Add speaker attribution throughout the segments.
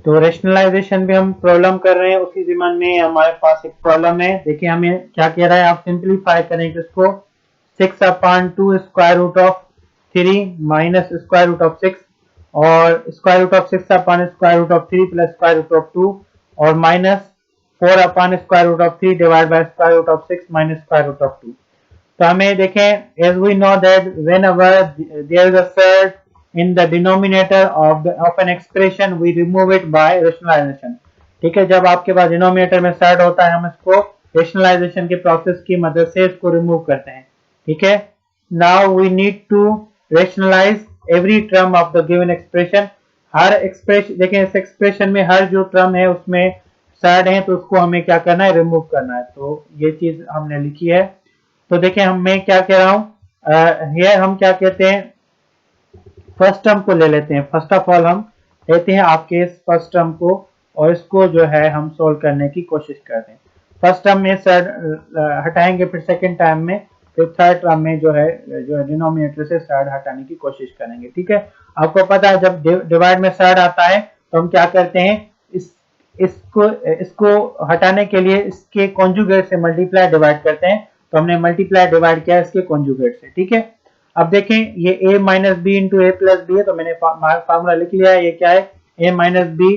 Speaker 1: तो रेशनलाइजेशन भी हम प्रॉब्लम कर रहे हैं, उसी जिम्न में हमारे पास एक प्रॉब्लम है। देखिए हमें क्या कह रहा है, आप सिंप्लीफाई करेंगे इसको 6/2 square root of 3 minus square root of 6 और square root of 6 upon square root of 3 plus square root of 2 और minus 4 upon square root of 3 divide by square root of 6 minus square root of 2। तो हमें देखें, as we know that whenever there is a surd in the denominator of an expression we remove it by rationalization। ठीक है, जब आपके पास denominator में surd होता है हम इसको रेशनलाइजेशन के प्रोसेस की मदद से इसको रिमूव करते हैं। ठीक है, now we need to rationalise every term of the given expression. हर एक्सप्रेशन, देखें इस एक्सप्रेशन में हर जो टर्म है उसमें सर्ड है, तो उसको हमें क्या करना है, रिमूव करना है। तो ये चीज हमने लिखी है। तो देखें मैं क्या कह रहा हूं, ये हम क्या कहते हैं, फर्स्ट टर्म को ले लेते हैं। फर्स्ट ऑफ ऑल हम लेते हैं आपके इस फर्स्ट टर्म को और इसको जो है हम सोल्व करने की कोशिश करते हैं। फर्स्ट टर्म में साइड हटाएंगे, फिर सेकंड टर्म में, फिर थर्ड टर्म में जो है डिनोमिनेटर से साइड हटाने की कोशिश करेंगे। ठीक है, आपको पता है जब डिवाइड में साइड आता है तो हम क्या करते हैं, इसको हटाने के लिए इसके कॉन्जुगेट से मल्टीप्लाई डिवाइड करते हैं। तो हमने मल्टीप्लाई डिवाइड किया इसके कॉन्जुगेट से। ठीक है, अब देखें ये a minus B into A plus B है, तो मैंने फार्मूला लिख लिया है। ये क्या है, a minus B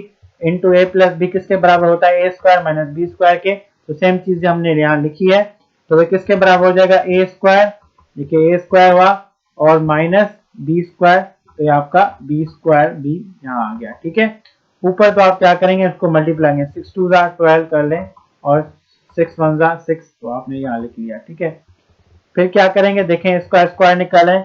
Speaker 1: into A plus B किसके बराबर होता है, A square minus B square के। तो सेम चीज हमने यहाँ लिखी है, तो ये किसके बराबर हो जाएगा, ए स्क्वायर, देखिए ए स्क्वायर हुआ और माइनस बी स्क्वायर, तो ये आपका बी स्क्वायर बी यहाँ आ गया। ठीक है, ऊपर तो आप क्या करेंगे, इसको मल्टीप्लाई 6 2 12 कर लें और 6 1 6, तो आपने यहाँ लिख लिया। ठीक है, फिर क्या करेंगे, देखें इसका स्क्वायर निकालें,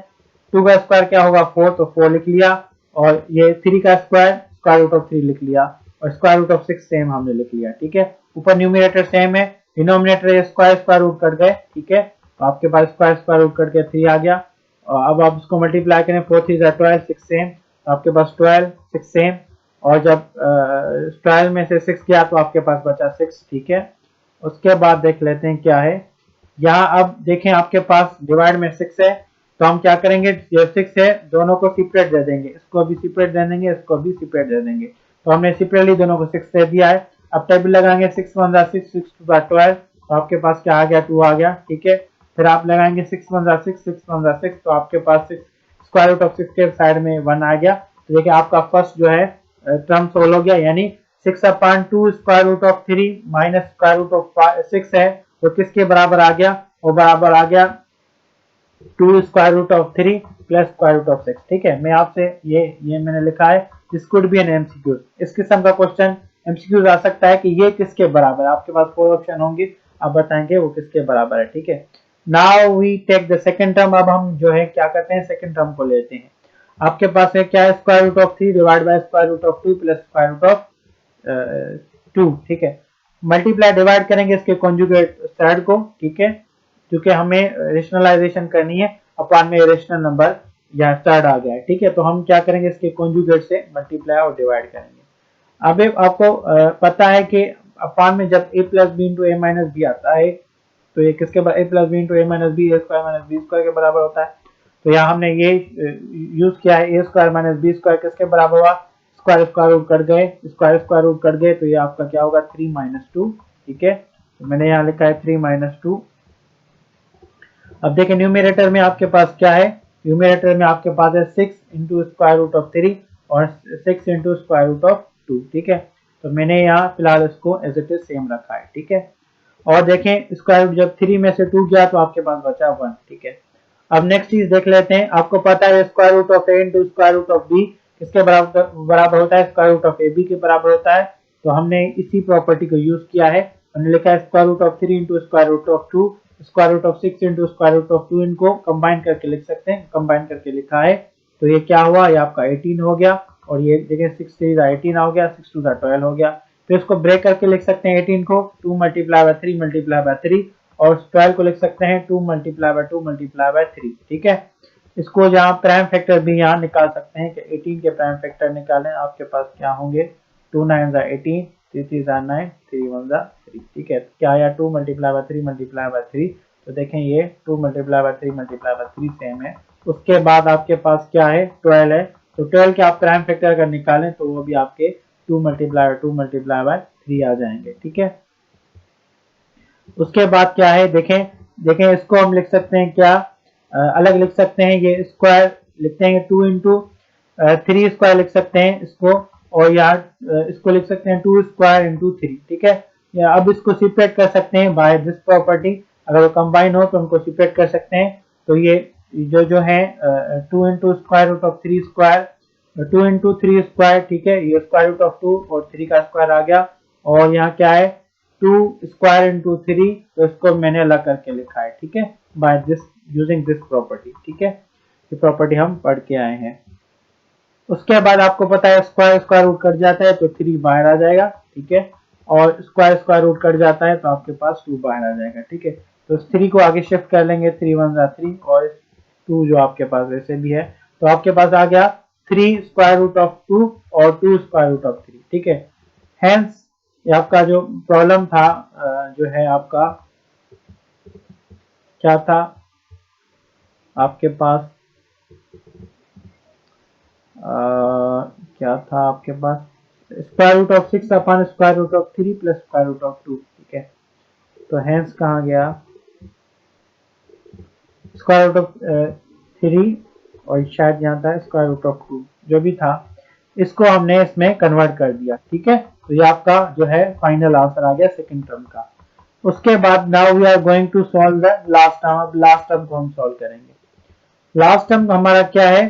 Speaker 1: 2 का स्क्वायर क्या होगा 4, तो 4 लिख लिया और ये 3 का स्क्वायर स्क्वायर रूट ऑफ 3 लिख लिया और स्क्वायर रूट ऑफ 6 सेम हमने लिख लिया। ठीक है, ऊपर न्यूमिनेटर सेम है, denominator square square root cut गए। ठीक है, तो आपके पास स्क्वायर स्क्वायर रूट कट के 3 आ गया और अब आप इसको मल्टीप्लाई करें, 4 3 12 6 सेम, तो आपके पास 12 6 सेम और जब 12 में से 6 गया तो आपके पास बचा 6। ठीक है, उसके बाद देख लेते हैं क्या है यहाँ। अब देखें आपके पास डिवाइड में 6 है, तो हम क्या करेंगे, ये 6 है दोनों को सेपरेट दे देंगे, इसको भी सेपरेट दे देंगे, इसको भी सेपरेट दे देंगे। तो हमने सेपरेटली दोनों को 6 दे दिया है। अब टेबल लगाएंगे 6 1 6 6 2 12, तो आपके पास क्या आ गया, 2 आ गया। ठीक है, फिर आप लगाएंगे 6 1 6 6 1 6, तो आपके पास 6 स्क्वायर रूट ऑफ 6 के साइड में 1 आ गया। तो देखिए आपका फर्स्ट जो है टर्म सोल्व हो गया, यानी 6/2 square root of 3 minus square root of 6 है, तो किसके बराबर आ गया, वो बराबर आ गया 2 square root of 3 plus square root of 6। ठीक है, मैं आपसे ये मैंने लिखा है, this could be an MCQ. इस किस्म का क्वेश्चन एमसीक्यू आ सकता है कि ये किसके बराबर है, आपके पास 4 ऑप्शन होंगे, आप बताएंगे वो किसके बराबर है। ठीक है, now we take the second term. अब हम जो है क्या करते हैं, सेकंड टर्म को लेते हैं। आपके पास है क्या है, square root of 3 divide by square root of 2 plus square root of 2। ठीक है, मल्टीप्लाई डिवाइड करेंगे इसके कॉन्जुगेट साइड को। ठीक है, क्योंकि हमें रेशनलाइजेशन करनी है, अपान में रेशनल नंबर या साइड आ गया है। ठीक है, तो हम क्या करेंगे, इसके कॉन्जुगेट से मल्टीप्लाई और डिवाइड करेंगे। अब आपको पता है कि अपान में जब a plus B into A minus B आता है, तो ये किसके बराबर, a plus B into A minus B, A square minus B square के बराबर होता है। तो यहाँ हमने ये यूज किया है, A square minus B square किसके बराबर हुआ, स्क्वायर स्क्वायर रूट कट गए, स्क्वायर स्क्वायर रूट कट गए, तो ये आपका क्या होगा 3 - 2। ठीक है, तो मैंने यहाँ लिखा है 3 - 2। अब देखिए न्यूमिनेटर में आपके पास क्या है, न्यूमिनेटर में आपके पास है 6 इंटू स्क्वायर रूट ऑफ 3 और 6 इंटू स्क्वायर रूट ऑफ 2। ठीक है, तो मैंने यहाँ फिलहाल इसको एज इट इज सेम रखा है। ठीक है, और देखें स्क्वायर रूट जब 3 में से 2 गया तो आपके पास बचा 1। ठीक है, अब नेक्स्ट चीज देख लेते हैं। आपको पता है square root of A into square root of B किसके बराबर होता है, square root of A B के बराबर होता है। तो हमने इसी प्रॉपर्टी को यूज किया है, हमने लिखा है square root of 3 into square root of 2 square root of 6 into square root of 2, इनको कंबाइन करके लिख सकते हैं, कंबाइन करके लिखा है। तो ये क्या हुआ, ये आपका 18 हो गया और ये देखिए 6 3 18 हो गया, 6 2 12 हो गया। तो इसको ब्रेक करके लिख सकते हैं 18 को 2 मल्टीप्लाई बाय 3 मल्टीप्लाई बाय 3 और 12 को लिख सकते हैं 2 मल्टीप्लाई बाय 2 मल्टीप्लाई बाय 3। ठीक है, इसको जहाँ प्राइम फैक्टर भी यहाँ निकाल सकते हैं कि 18 के प्राइम फैक्टर निकालें, आपके पास क्या होंगे, 2 9 18, 3 3 9, 3 1 3। ठीक है, क्या आया 2 मल्टीप्लाई बाय 3 मल्टीप्लाई बाय 3, तो देखें ये 2 multiply by 3 multiply by 3 same है। उसके बाद आपके पास क्या है 12 है, तो 12 के आप प्राइम फैक्टर अगर निकालें तो वो भी आपके 2 मल्टीप्लाई बाय 3 आ जाएंगे। ठीक है, उसके बाद क्या है, देखें इसको हम लिख सकते हैं क्या, अलग लिख सकते हैं, ये स्क्वायर लिखते हैं 2 इंटू 3 स्क्वायर लिख सकते हैं इसको, और यहाँ इसको लिख सकते हैं 2 स्क्वायर इंटू 3। ठीक है, या अब इसको सेपरेट कर सकते हैं बाय दिस प्रॉपर्टी, अगर वो कंबाइन हो तो उनको सेपरेट कर सकते हैं। तो ये जो है 2 into square root of 3 square, 2 into 3 square, ठीक है, ये स्क्वायर रूट ऑफ 2 और 3 का स्क्वायर आ गया, और यहाँ क्या है 2 स्क्वायर इंटू 3, तो इसको मैंने अलग करके लिखा है। ठीक है, by this using this property. ठीक है, ये प्रॉपर्टी हम पढ़ के आए हैं। उसके बाद आपको पता है स्क्वायर रूट कट जाता है तो 3 बाहर आ जाएगा। ठीक है, और स्क्वायर रूट कट जाता है तो आपके पास 2 बाहर आ जाएगा। ठीक है, तो इस 3 को आगे शिफ्ट कर लेंगे, 3 1 जा 3, और 2 जो आपके पास वैसे भी है, तो आपके पास आ गया 3 स्क्वायर रूट ऑफ 2 और 2 स्क्वायर रूट ऑफ 3। ठीक है, हेंस ये आपका जो प्रॉब्लम था, जो है आपका क्या था, आपके पास क्या था आपके पास square root of 6 upon square root of 3 plus square root of 2। ठीक है, तो हेंस कहाँ गया स्क्वायर रूट ऑफ 3, और शायद यहाँ था स्क्वायर रूट ऑफ 2, जो भी था इसको हमने इसमें कन्वर्ट कर दिया। ठीक है, तो ये आपका जो है फाइनल आंसर आ गया सेकंड टर्म का। उसके बाद now we are going to solve the last term. अब लास्ट टर्म को हम सॉल्व करेंगे। लास्ट टर्म हमारा क्या है,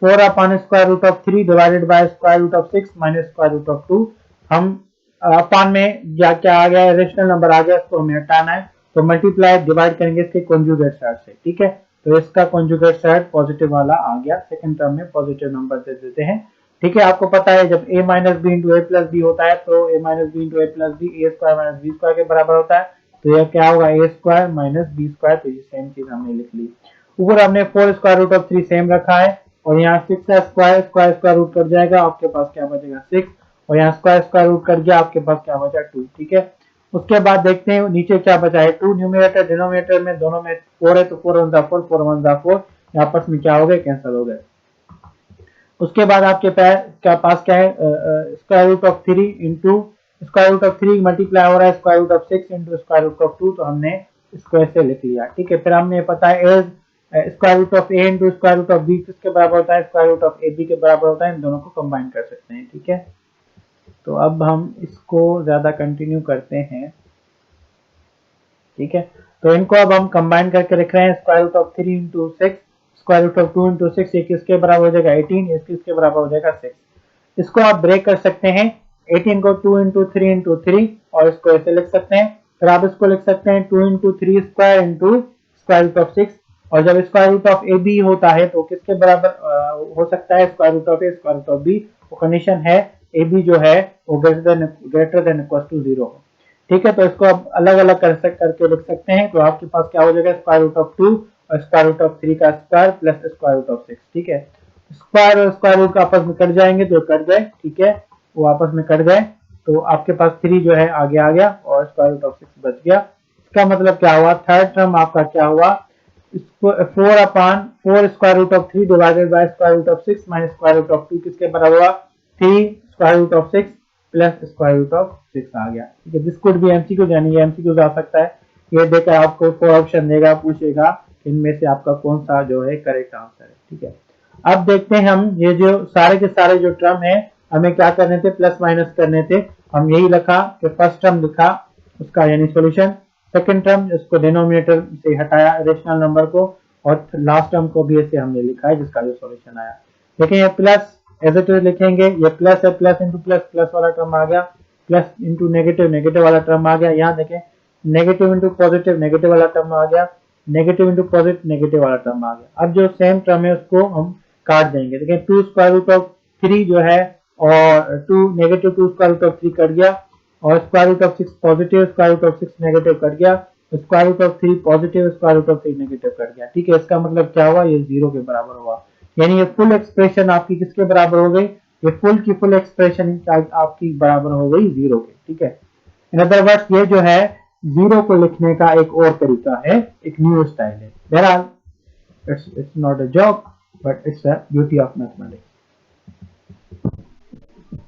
Speaker 1: 4 upon square root of 3 divided by square root of 6 minus square root of 2। हम अपॉन में क्या आ गया, रेशनल नंबर आ गया, इसको हमें हटाना है, तो मल्टीप्लाई डिवाइड करेंगे इसके कॉन्जुगेट साइड से। ठीक है, तो इसका कॉन्जुगेट साइड पॉजिटिव वाला आ गया, सेकंड टर्म में पॉजिटिव नंबर दे देते हैं। ठीक है, आपको पता है जब a minus B into A plus B होता है तो a minus B into A plus B A square minus B square के बराबर होता है, तो यह क्या होगा A square minus B square. तो ये सेम चीज हमने लिख ली। ऊपर हमने 4 स्क्वायर रूट ऑफ 3 सेम रखा है, और यहाँ 6 का स्क्वायर रूट कट जाएगा, आपके पास क्या बचेगा 6, और यहाँ स्क्वायर रूट कट गया, आपके पास क्या बचा 2। ठीक है, उसके बाद देखते हैं नीचे क्या बचा है 2, न्यूमरेटर डिनोमिनेटर में दोनों में 4 है, तो 4 1 4 4 1 4, आपस में क्या हो गए, कैंसिल हो गए। उसके बाद आपके पास क्या है square root of 3 into square root of 3 multiply हो रहा है square root of 6 into square root of 2, तो हमने इसको ऐसे लिख लिया। ठीक है, फिर हमने पता है as square root of A into square root of B किसके बराबर होता है, square root of A B के बराबर होता है, इन दोनों को कंबाइन कर सकते हैं। ठीक है, तो अब हम इसको ज्यादा कंटिन्यू करते हैं। ठीक है, तो इनको अब हम कंबाइन करके रख रहे हैं, square root of 3 into 6 square root of 2 into 6, ये किसके बराबर हो जाएगा 18, ये किसके बराबर हो जाएगा 6। इसको आप ब्रेक कर सकते हैं, 18 को 2 इंटू 3 इंटू 3, और इसको ऐसे लिख सकते हैं। फिर आप इसको लिख सकते हैं 2 into 3 square into square root of 6, और जब square root of A B होता है तो किसके बराबर हो सकता है, square root of A square root of B. वो कंडीशन है ए बी जो है वो ग्रेटर देन इक्वल टू 0 हो। ठीक है, तो इसको आप अलग अलग करके लिख सकते हैं, तो आपके पास क्या हो जाएगा स्क्वायर रूट ऑफ 2 और स्क्वायर रूट ऑफ 3 का square plus square root of 6। ठीक है, स्क्वायर और स्क्वायर रूट आपस में कट जाएंगे तो कट गए। ठीक है, वो आपस में कट गए, तो आपके पास 3 जो है आगे आ गया और स्क्वायर रूट ऑफ 6 बच गया। इसका मतलब क्या हुआ, थर्ड टर्म आपका क्या हुआ, 4 upon 4 square root of 3 divided by square root of 6 minus square root of 2 किसके बराबर हुआ, 3 square root of 6 plus square root of 6 आ गया। ठीक है, दिस कुड बी एमसीक्यू, यानी एमसीक्यू आ सकता है। ये देकर आपको 4 ऑप्शन देगा, पूछेगा इनमें से आपका कौन सा जो है करेक्ट आंसर है। ठीक है, अब देखते हैं हम ये जो सारे के सारे जो टर्म है हमें क्या करने थे, प्लस माइनस करने थे। हम यही लिखा कि फर्स्ट टर्म लिखा उसका यानी सॉल्यूशन, सेकंड टर्म इसको डिनोमिनेटर से हटाया रेशनल नंबर को, और लास्ट टर्म को भी ऐसे हमने लिखा है जिसका जो सॉल्यूशन आया। देखिए ये प्लस एज इट इज लिखेंगे, ये प्लस है, प्लस इंटू प्लस प्लस वाला टर्म आ गया, प्लस इंटू नेगेटिव नेगेटिव वाला टर्म आ गया। यहाँ देखें नेगेटिव इंटू पॉजिटिव नेगेटिव वाला टर्म आ गया, नेगेटिव इंटू पॉजिटिव नेगेटिव वाला टर्म आ गया। अब जो सेम टर्म है उसको हम काट देंगे। देखिए 2 स्क्वायर रूट ऑफ 3 जो है और 2 negative 2 square root of 3 cut गया, और square root of 6 positive square root of 6 negative cut गया, square root of 3 positive square root of 3 negative cut गया। ठीक है, इसका मतलब क्या हुआ, ये 0 के बराबर हुआ, यानी ये फुल एक्सप्रेशन आपकी किसके बराबर हो गई, ये फुल की फुल एक्सप्रेशन आपकी बराबर हो गई 0 के। ठीक है, इन अदर वर्ड्स ये जो है 0 को लिखने का एक और तरीका है, एक न्यू स्टाइल है। बहरहाल it's not a job but it's a beauty of mathematics.